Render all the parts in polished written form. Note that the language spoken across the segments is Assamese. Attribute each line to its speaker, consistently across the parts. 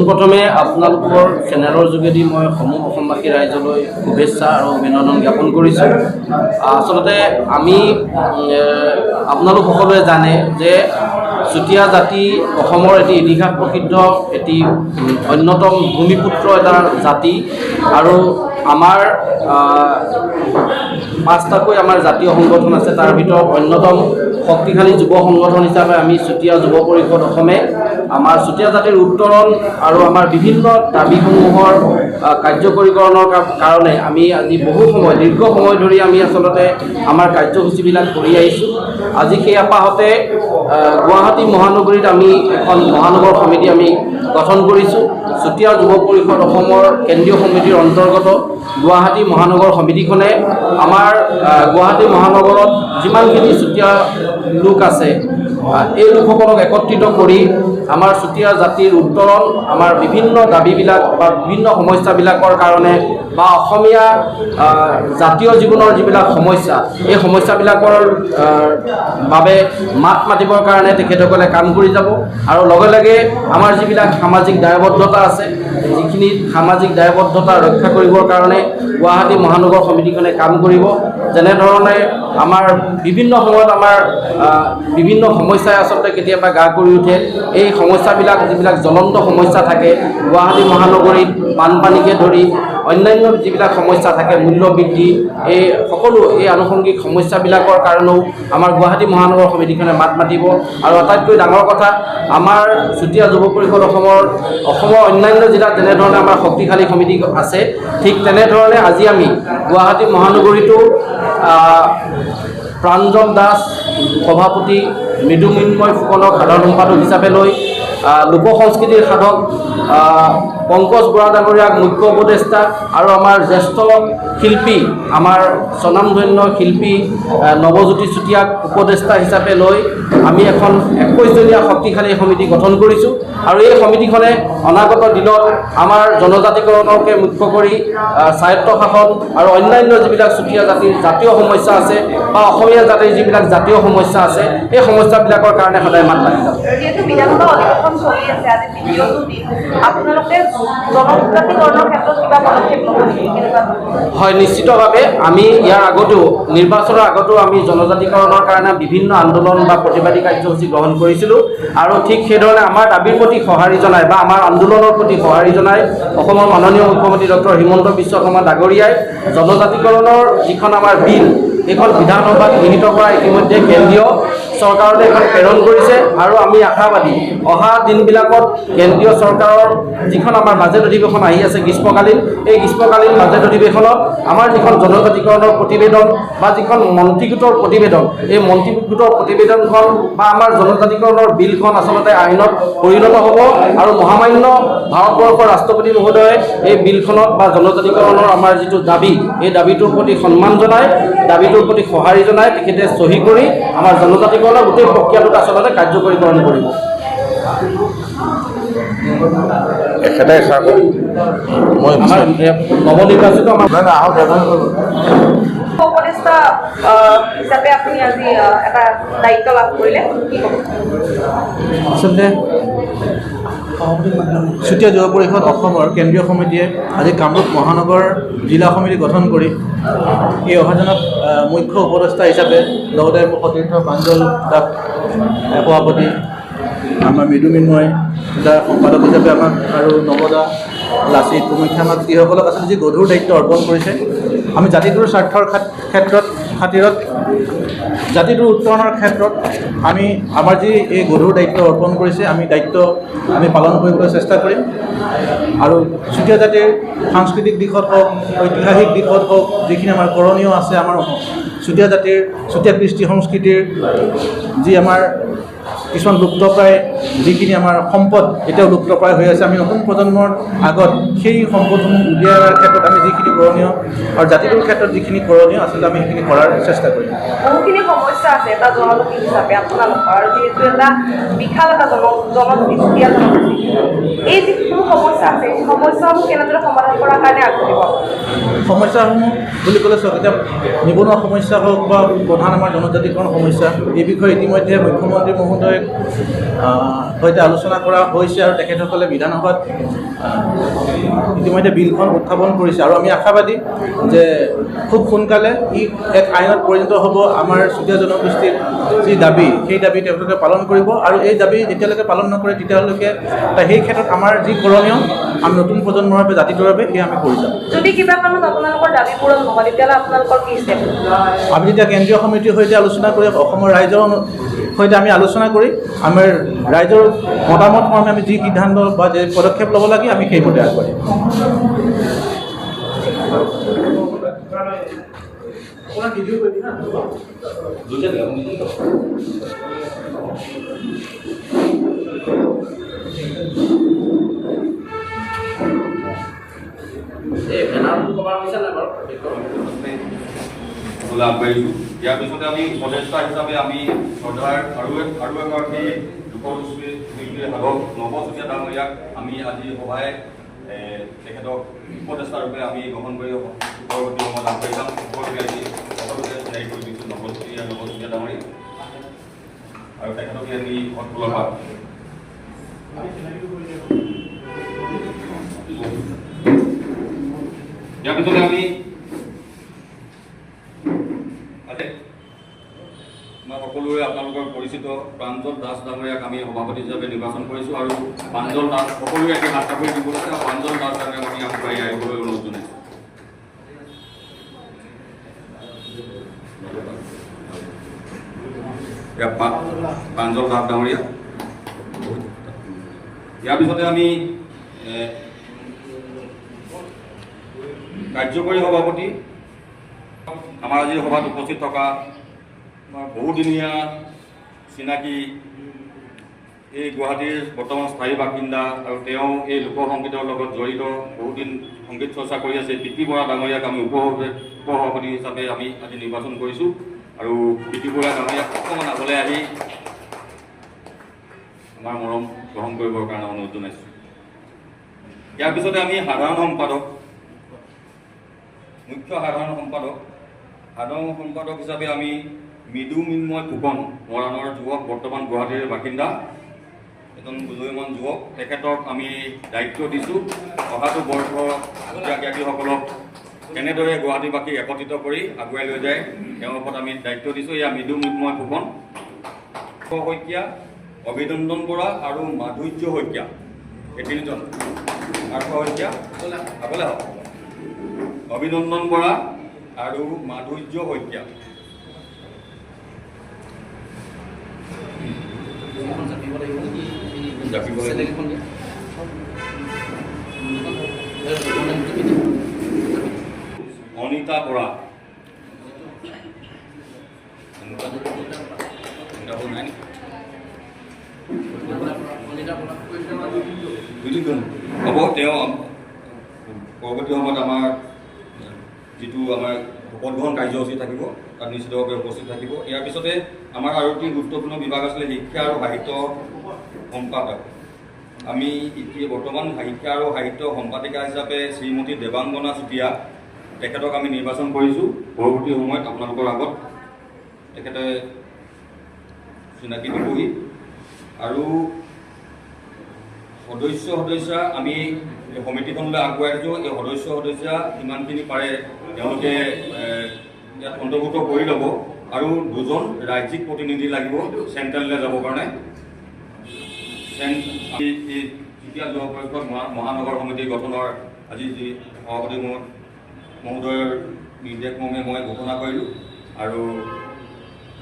Speaker 1: পোনপ্ৰথমে আপোনালোকৰ চেনেলৰ যোগেদি মই সমূহ অসমবাসী ৰাইজলৈ শুভেচ্ছা আৰু অভিনন্দন জ্ঞাপন কৰিছোঁ। আচলতে আমি আপোনালোক সকলোৱে জানে যে চুতীয়া জাতি অসমৰ এটি ইতিহাস প্ৰসিদ্ধ এটি অন্যতম ভূমিপুত্ৰ এটা জাতি আৰু আমাৰ পাঁচটাকৈ আমাৰ জাতীয় সংগঠন আছে। তাৰ ভিতৰত অন্যতম শক্তিশালী যুৱ সংগঠন হিচাপে আমি চুতীয়া যুৱ পৰিষদ অসমে আমাৰ চুতীয়া জাতিৰ উত্তৰণ আৰু আমাৰ বিভিন্ন দাবীসমূহৰ কাৰ্যকৰীকৰণৰ কাৰণে আমি আজি বহু সময় দীৰ্ঘ সময় ধৰি আমি আচলতে আমাৰ কাৰ্যসূচীবিলাক কৰি আহিছোঁ। আজি সেই আপাহতে গুৱাহাটী মহানগৰীত আমি এখন মহানগৰ সমিতি আমি গঠন কৰিছোঁ। চুতীয়া যুৱ পৰিষদ অসমৰ কেন্দ্ৰীয় সমিতিৰ অন্তৰ্গত গুৱাহাটী মহানগৰ সমিতিখনে আমাৰ গুৱাহাটী মহানগৰত যিমানখিনি চুতীয়া লোক আছে এই লোকসকলক একত্ৰিত কৰি আমাৰ চুতীয়া জাতিৰ উত্তৰণ, আমাৰ বিভিন্ন দাবীবিলাক বা বিভিন্ন সমস্যাবিলাকৰ কাৰণে বা অসমীয়া জাতীয় জীৱনৰ যিবিলাক সমস্যা এই সমস্যাবিলাকৰ বাবে মাত মাতিবৰ কাৰণে তেখেতসকলে কাম কৰি যাব। আৰু লগে লগে আমাৰ যিবিলাক সামাজিক দায়বদ্ধতা আছে, যিখিনি সামাজিক দায়বদ্ধতা ৰক্ষা কৰিবৰ কাৰণে গুৱাহাটী মহানগৰ সমিতিখনে কাম কৰিব। যেনেধৰণে আমাৰ বিভিন্ন সময়ত আমাৰ বিভিন্ন সমস্যাই আচলতে কেতিয়াবা গা কৰি উঠে। এই সমস্যাবিলাক যিবিলাক জ্বলন্ত সমস্যা থাকে গুৱাহাটী মহানগৰীত বানপানীকে ধৰি অন্যান্য যিবিলাক সমস্যা থাকে, মূল্য বৃদ্ধি, এই সকলো এই আনুষংগিক সমস্যাবিলাকৰ কাৰণেও আমাৰ গুৱাহাটী মহানগৰ সমিতিখনে মাত মাতিব। আৰু আটাইতকৈ ডাঙৰ কথা, আমাৰ চুতীয়া যুৱ পৰিষদ অসমৰ অন্যান্য জিলাত যেনেধৰণে আমাৰ শক্তিশালী সমিতি আছে, ঠিক তেনেধৰণে আজি আমি গুৱাহাটী মহানগৰীতো প্ৰাঞ্জল দাস সভাপতি, মৃদুমৃন্ময় ফুকনক সাধাৰণ সম্পাদক হিচাপে লৈ লোক সংস্কৃতিৰ সাধক পংকজ বৰা ডাঙৰীয়াক মুখ্য উপদেষ্টা আৰু আমাৰ জ্যেষ্ঠ শিল্পী, আমাৰ স্বনামধন্য শিল্পী নৱজ্যোতি চুতীয়াক উপদেষ্টা হিচাপে লৈ আমি এখন 21জনীয়া শক্তিশালী সমিতি গঠন কৰিছোঁ। আৰু এই সমিতিখনে অনাগত দিনত আমাৰ জনজাতিকৰণকে মুখ্য কৰি স্বায়ত্তশাসন আৰু অন্যান্য যিবিলাক চুতীয়া জাতিৰ জাতীয় সমস্যা আছে বা অসমীয়া জাতিৰ যিবিলাক জাতীয় সমস্যা আছে এই সমস্যাবিলাকৰ কাৰণে সদায় মাত মাতি যাব। হয়, নিশ্চিতভাৱে আমি ইয়াৰ আগতেও নিৰ্বাচনৰ আগতেও আমি জনজাতিকৰণৰ কাৰণে বিভিন্ন আন্দোলন বা প্ৰতিবাদী কাৰ্যসূচী গ্ৰহণ কৰিছিলোঁ। আৰু ঠিক সেইধৰণে আমাৰ দাবীৰ প্ৰতি সঁহাৰি জনাই বা আমাৰ আন্দোলনৰ প্ৰতি সঁহাৰি জনাই অসমৰ মাননীয় মুখ্যমন্ত্ৰী ডক্টৰ হিমন্ত বিশ্ব শৰ্মা ডাঙৰীয়াই জনজাতিকৰণৰ যিখন আমাৰ বিল এইখন বিধানসভাত গৃহীত কৰা ইতিমধ্যে কেন্দ্ৰীয় চৰকাৰলৈ এখন প্ৰেৰণ কৰিছে। আৰু আমি আশাবাদী অহা দিনবিলাকত কেন্দ্ৰীয় চৰকাৰৰ যিখন আমাৰ বাজেট অধিৱেশন আহি আছে গ্ৰীষ্মকালীন, এই গ্ৰীষ্মকালীন বাজেট অধিৱেশনত আমাৰ যিখন জনজাতিকৰণৰ প্ৰতিবেদন বা যিখন মন্ত্ৰীগোটৰ প্ৰতিবেদন, এই মন্ত্ৰীগোটৰ প্ৰতিবেদনখন বা আমাৰ জনজাতিকৰণৰ বিলখন আচলতে আইনত পৰিণত হ'ব। আৰু মহামান্য ভাৰতবৰ্ষৰ ৰাষ্ট্ৰপতি মহোদয়ে এই বিলখনত বা জনজাতিকৰণৰ আমাৰ যিটো দাবী, এই দাবীটোৰ প্ৰতি সন্মান জনাই, দাবীটোৰ প্ৰতি সঁহাৰি জনাই তেখেতে চহী কৰি আমাৰ জনজাতিকৰণৰ গোটেই প্ৰক্ৰিয়াটোত আচলতে কাৰ্যকৰীকৰণ কৰিব।
Speaker 2: একেটাই মই
Speaker 1: আমাৰ নৱনিৰ্বাচিত
Speaker 3: উপদেষ্টা হিচাপে আপুনি আজি এটা দায়িত্ব লাভ কৰিলে, কি ক'ব?
Speaker 4: আচলতে চুতীয়া যুৱ পৰিষদ অসমৰ কেন্দ্ৰীয় সমিতিয়ে আজি কামৰূপ মহানগৰ জিলা সমিতি গঠন কৰি এই অহাজনক মুখ্য উপদেষ্টা হিচাপে লগতে সতীৰ্থ প্ৰাঞ্জল দাস সভাপতি, আমাৰ মৃদুমৃন্ময় দা সম্পাদক হিচাপে আমাক আৰু নৱদা লাচিত প্ৰমুখ্যে আমাক যিসকলক আচলতে যি গধুৰ দায়িত্ব অৰ্পণ কৰিছে। আমি জাতিটোৰ স্বাৰ্থৰ খাতিৰত জাতিটোৰ উত্তৰণৰ ক্ষেত্ৰত আমি আমাৰ যি এই গধুৰ দায়িত্ব অৰ্পণ কৰিছে আমি পালন কৰিবলৈ চেষ্টা কৰিম। আৰু চুতীয়া জাতিৰ সাংস্কৃতিক দিশত হওক, ঐতিহাসিক দিশত হওক, যিখিনি আমাৰ কৰণীয় আছে, আমাৰ চুতীয়া জাতিৰ চুতীয়া কৃষ্টি সংস্কৃতিৰ যি আমাৰ কিছুমান লুপ্তপ্ৰায় যিখিনি আমাৰ সম্পদ এতিয়াও লুপ্তপ্ৰায় হৈ আছে, আমি নতুন প্ৰজন্মৰ আগত সেই সম্পদসমূহ উলিয়াই অনাৰ ক্ষেত্ৰত আমি যিখিনি কৰণীয় আৰু জাতিটোৰ ক্ষেত্ৰত যিখিনি কৰণীয় আচলতে আমি সেইখিনি কৰাৰ চেষ্টা কৰিম।
Speaker 3: বহুখিনি সমস্যা আছে এটা জনজাতি হিচাপে আপোনালোকৰ, আৰু যিহেতু এটা বিশাল এটা জনজাতি, এই যিকোনো সমস্যা সমস্যা আছে এই সমস্যাসমূহ কেনেদৰে সমাধান কৰাৰ কাৰণে আগবাঢ়িব?
Speaker 4: সমস্যাসমূহ বুলি ক'লে চাওক, এতিয়া নিবনুৱা সমস্যা হওক বা প্ৰধান আমাৰ জনজাতিকৰণ সমস্যা, এই বিষয়ে ইতিমধ্যে মুখ্যমন্ত্ৰী মহোদয়ক সৈতে আলোচনা কৰা হৈছে আৰু তেখেতসকলে বিধানসভাত ইতিমধ্যে বিলখন উত্থাপন কৰিছে আৰু আমি আশাবাদী যে খুব সোনকালে ই এক আইনত পৰিণত হ'ব। আমাৰ চুতীয়া জনগোষ্ঠীৰ যি দাবী, সেই দাবী তেওঁলোকে পালন কৰিব আৰু এই দাবী যেতিয়ালৈকে পালন নকৰে তেতিয়ালৈকে সেই ক্ষেত্ৰত আমাৰ যি কৰণীয় আমি নতুন প্ৰজন্মৰ বাবে জাতিটোৰ বাবে সেয়া আমি কৰি যাম।
Speaker 3: যদি কিবা কাৰণত আপোনালোকৰ দাবী পূৰণ নহয় তেতিয়াহ'লে আপোনালোকৰ কি ষ্টেপ?
Speaker 4: আমি যেতিয়া কেন্দ্ৰীয় সমিতিৰ সৈতে আলোচনা কৰি অসমৰ ৰাইজৰ সৈতে আমি আলোচনা কৰি আমাৰ ৰাইজৰ মতামত মৰ্মে আমি যি সিদ্ধান্ত বা যি পদক্ষেপ ল'ব লাগে আমি সেইমতে আগবাঢ়িম।
Speaker 1: এই বেনাৰটো কভাৰ হৈছে নাই বাৰু?
Speaker 5: আগবাঢ়িছোঁ। ইয়াৰ পিছতে আমি উপদেষ্টা হিচাপে আমি চৰ্দাৰ আৰু এগৰাকী লোকশিল্পী সাধক নৱ চুতীয়া ডাঙৰীয়াক আমি আজি সভাই তেখেতক উপদেষ্টা ৰূপে আমি গ্ৰহণ কৰি পৰৱৰ্তী সময়ত আগবাঢ়ি যাম। সকলোকে আমি সকলোকে চিনাকি কৰি দিছোঁ নৱ চুতীয়া ডাঙৰীয়া আৰু তেখেতকে আমি সৎফুলৰ পাম। ইয়াৰ পিছতে আমি সকলোৱে আপোনালোকৰ পৰিচিত প্ৰাঞ্জল দাস ডাঙৰীয়াক আমি সভাপতি হিচাপে নিৰ্বাচন কৰিছোঁ আৰু প্ৰাঞ্জল দাস সকলোৱে একে হাত চাপৰি দিব লাগে আৰু প্ৰাঞ্জল দাস ডাঙৰীয়াক আমি আগবাঢ়ি আহিবলৈ অনুৰোধ জনাইছোঁ। প্ৰাঞ্জল দাস ডাঙৰীয়া। ইয়াৰ পিছতে আমি কাৰ্যকৰী সভাপতি আমাৰ আজিৰ সভাত উপস্থিত থকা বহুদিনীয়া চিনাকি এই গুৱাহাটীৰ বৰ্তমান স্থায়ী বাসিন্দা আৰু তেওঁ এই লোকসংগীতৰ লগত জড়িত বহুদিন সংগীত চৰ্চা কৰি আছে প্ৰীতি বৰা ডাঙৰীয়াক আমি উপসভাপতি হিচাপে আমি আজি নিৰ্বাচন কৰিছোঁ আৰু প্ৰীতি বৰা ডাঙৰীয়াক অকণমান আগলৈ আহি আমাৰ মৰম গ্ৰহণ কৰিবৰ কাৰণে অনুৰোধ জনাইছোঁ। ইয়াৰ পিছতে আমি সাধাৰণ সম্পাদক মুখ্য সাধাৰণ সম্পাদক হিচাপে আমি মৃদু মৃন্ময় ফুকন মৰাণৰ যুৱক, বৰ্তমান গুৱাহাটীৰ বাসিন্দা, এজন উদীয়মান যুৱক। তেখেতক আমি দায়িত্ব দিছোঁ অহাটো বৰ্ষ জ্ঞাতিসকলক কেনেদৰে গুৱাহাটীবাসীক একত্ৰিত কৰি আগুৱাই লৈ যায় তেওঁৰ ওপৰত আমি দায়িত্ব দিছোঁ। এয়া মৃদু মৃন্ময় ফুকন শইকীয়া, অভিনন্দন বৰা আৰু মাধুৰ্য শইকীয়া, এই তিনিজন। শইকীয়া আগলৈ হওক, অভিনন্দন বৰা আৰু মাধুৰ্য শইকীয়া। অনিতা বৰা, হ'ব। তেওঁ পৰৱৰ্তী সময়ত আমাৰ যিটো আমাৰ শপতগ্ৰহণ কাৰ্যসূচী থাকিব তাত নিশ্চিতভাৱে উপস্থিত থাকিব। ইয়াৰ পিছতে আমাৰ আৰু এটি গুৰুত্বপূৰ্ণ বিভাগ আছিলে শিক্ষা আৰু সাহিত্য সম্পাদক। আমি এতিয়া বৰ্তমান শিক্ষা আৰু সাহিত্য সম্পাদিকা হিচাপে শ্ৰীমতী দেৱাংগনা চুতীয়া, তেখেতক আমি নিৰ্বাচন কৰিছোঁ। পৰৱৰ্তী সময়ত আপোনালোকৰ আগত তেখেতে চিনাকি দিবহি আৰু সদস্যা আমি সমিতিখনলৈ আগুৱাই দিছোঁ। এই সদস্যা যিমানখিনি পাৰে তেওঁলোকে ইয়াত অন্তৰ্ভুক্ত কৰি ল'ব আৰু দুজন ৰাজ্যিক প্ৰতিনিধি লাগিব চেণ্ট্ৰেললৈ যাবৰ কাৰণে। যেতিয়া যুৱ পৰিষদ মহানগৰ সমিতি গঠনৰ আজি যি সভাপতি মহোদয়ৰ নিৰ্দেশ মৰ্মে মই ঘোষণা কৰিলোঁ আৰু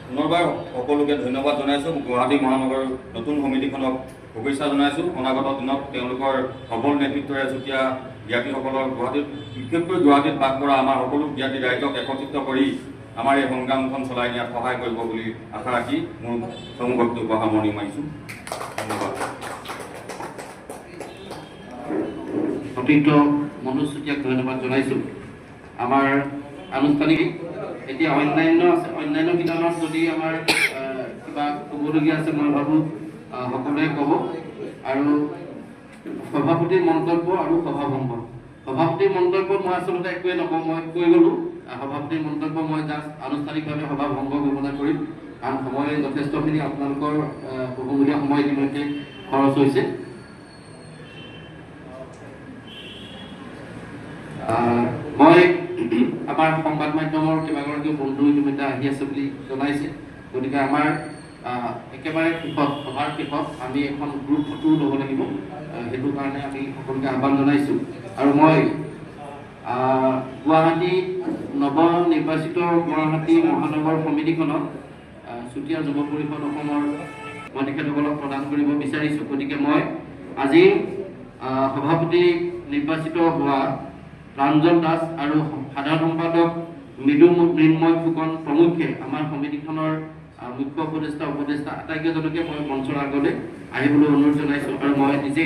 Speaker 5: পুনৰবাৰ সকলোকে ধন্যবাদ জনাইছোঁ। গুৱাহাটী মহানগৰ নতুন সমিতিখনক শুভেচ্ছা জনাইছোঁ। অনাগত দিনত তেওঁলোকৰ সবল নেতৃত্বৰে চুতীয়া জ্ঞাতিসকলৰ বিশেষকৈ গুৱাহাটীত বাস কৰা আমাৰ সকলো জ্ঞাতি ৰাইজক একত্ৰিত কৰি আমাৰ এই সংগ্ৰামখন চলাই নিয়াত সহায় কৰিব বুলি আশা ৰাখি মোৰ চমু বক্তব্য সামৰণি মাৰিছোঁ। ধন্যবাদ।
Speaker 1: সতীৰ্থ মনোজ চুতীয়াক ধন্যবাদ জনাইছোঁ। আমাৰ আনুষ্ঠানিক এতিয়া অন্যান্য কিতাপত যদি আমাৰ কিবা ক'বলগীয়া আছে মই ভাবোঁ সকলোৱে ক'ব আৰু সভাপতিৰ মন্তব্য আৰু সভাভংগ। সভাপতিৰ মন্তব্য মই আচলতে একোৱে নকওঁ, মই কৈ গ'লোঁ। সভাপতিৰ মন্তব্য মই জাষ্ট আনুষ্ঠানিকভাৱে সভা ভংগ ঘোষণা কৰিম, কাৰণ সময় যথেষ্টখিনি আপোনালোকৰ বহুমূলীয়া সময় ইতিমধ্যে খৰচ হৈছে। মই আমাৰ সংবাদ মাধ্যমৰ কেইবাগৰাকীও বন্ধু ইতিমধ্যে আহি আছে বুলি জনাইছে, গতিকে আমাৰ একেবাৰে শেষত সভাৰ শেষত আমি এখন গ্ৰুপ ফটো ল'ব লাগিব, সেইটো কাৰণে আমি সকলোকে আহ্বান জনাইছোঁ। আৰু মই গুৱাহাটী নৱনিৰ্বাচিত গুৱাহাটী মহানগৰ সমিতিখনক চুতীয়া যুৱ পৰিষদ অসমৰ মই তেখেতসকলক প্ৰদান কৰিব বিচাৰিছোঁ। গতিকে মই আজি সভাপতি নিৰ্বাচিত হোৱা প্ৰাঞ্জল দাস আৰু সাধাৰণ সম্পাদক মৃদু মৃন্ময় ফুকন প্ৰমুখ্যে আমাৰ সমিতিখনৰ মুখ্য উপদেষ্টা আটাইকেইজনকে মই মঞ্চৰ আগলৈ আহিবলৈ অনুৰোধ জনাইছোঁ। আৰু মই নিজে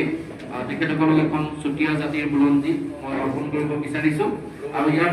Speaker 1: তেখেতসকলক এখন চুতীয়া জাতিৰ বুৰঞ্জী মই অৰ্পণ কৰিব বিচাৰিছোঁ। আৰু ইয়াৰ